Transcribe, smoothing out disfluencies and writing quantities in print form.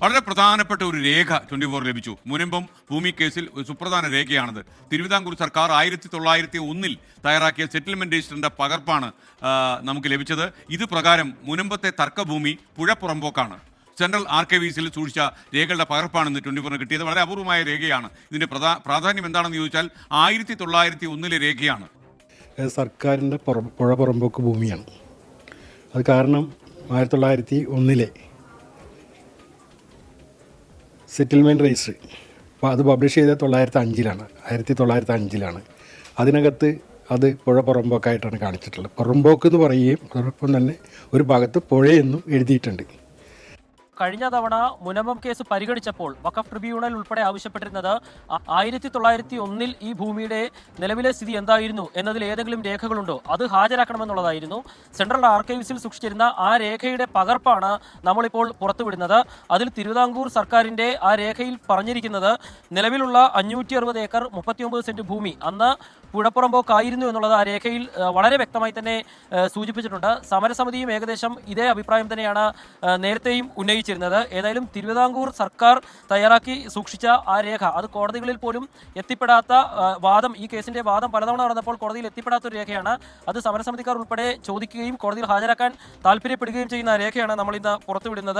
വളരെ പ്രധാനപ്പെട്ട ഒരു രേഖ 24 ലഭിച്ചു. മുനമ്പം ഭൂമി കേസിൽ ഒരു സുപ്രധാന രേഖയാണത്. തിരുവിതാംകൂർ സർക്കാർ 1901 തയ്യാറാക്കിയ സെറ്റിൽമെന്റ് രജിസ്റ്ററിന്റെ പകർപ്പാണ് നമുക്ക് ലഭിച്ചത്. ഇത് പ്രകാരം മുനമ്പത്തെ തർക്കഭൂമി പുഴപ്പുറമ്പോക്കാണ്. സെൻട്രൽ ആർക്കൈവീസിൽ സൂക്ഷിച്ച രേഖകളുടെ പകർപ്പാണെന്ന് 24 കിട്ടിയത്. വളരെ അപൂർവമായ രേഖയാണ്. ഇതിന്റെ പ്രാധാന്യം എന്താണെന്ന് ചോദിച്ചാൽ 1901 രേഖയാണ്. സർക്കാരിൻ്റെ പുഴ പുറമ്പോക്ക് ഭൂമിയാണ്. അത് കാരണം 1901 സെറ്റിൽമെൻറ്റ് രജിസ്റ്റർ അപ്പോൾ അത് പബ്ലിഷ് ചെയ്തത് 1905 അതിനകത്ത് അത് പുഴ പുറമ്പോക്കായിട്ടാണ് കാണിച്ചിട്ടുള്ളത്. പുറമ്പോക്ക് എന്ന് പറയുകയും അതോടൊപ്പം തന്നെ ഒരു ഭാഗത്ത് പുഴയെന്നും എഴുതിയിട്ടുണ്ട്. കഴിഞ്ഞ തവണ മുനമ്പം കേസ് പരിഗണിച്ചപ്പോൾ വഖഫ് ട്രിബ്യൂണൽ ഉൾപ്പെടെ ആവശ്യപ്പെട്ടിരുന്നത് 1901 ഈ ഭൂമിയുടെ നിലവിലെ സ്ഥിതി എന്തായിരുന്നു എന്നതിൽ ഏതെങ്കിലും രേഖകളുണ്ടോ അത് ഹാജരാക്കണമെന്നുള്ളതായിരുന്നു. സെൻട്രൽ ആർക്കൈവ്സിൽ സൂക്ഷിച്ചിരുന്ന ആ രേഖയുടെ പകർപ്പാണ് നമ്മളിപ്പോൾ പുറത്തുവിടുന്നത്. അതിൽ തിരുവിതാംകൂർ സർക്കാരിൻ്റെ ആ രേഖയിൽ പറഞ്ഞിരിക്കുന്നത് നിലവിലുള്ള 560 ഏക്കർ 39 സെന്റ് ഭൂമി അന്ന് പുഴപ്പുറമ്പോക്കായിരുന്നു എന്നുള്ളത് ആ രേഖയിൽ വളരെ വ്യക്തമായി തന്നെ സൂചിപ്പിച്ചിട്ടുണ്ട്. സമരസമിതിയും ഏകദേശം ഇതേ അഭിപ്രായം തന്നെയാണ് നേരത്തെയും ഉന്നയിച്ചിരുന്നത്. ഏതായാലും തിരുവിതാംകൂർ സർക്കാർ തയ്യാറാക്കി സൂക്ഷിച്ച ആ രേഖ അത് കോടതികളിൽ പോലും എത്തിപ്പെടാത്ത വാദം, ഈ കേസിന്റെ വാദം പലതവണ നടന്നപ്പോൾ കോടതിയിൽ എത്തിപ്പെടാത്ത ഒരു രേഖയാണ്. അത് സമരസമിതിക്കാർ ഉൾപ്പെടെ ചോദിക്കുകയും കോടതിയിൽ ഹാജരാക്കാൻ താല്പര്യപ്പെടുകയും ചെയ്യുന്ന രേഖയാണ് നമ്മൾ ഇന്ന് പുറത്തുവിടുന്നത്.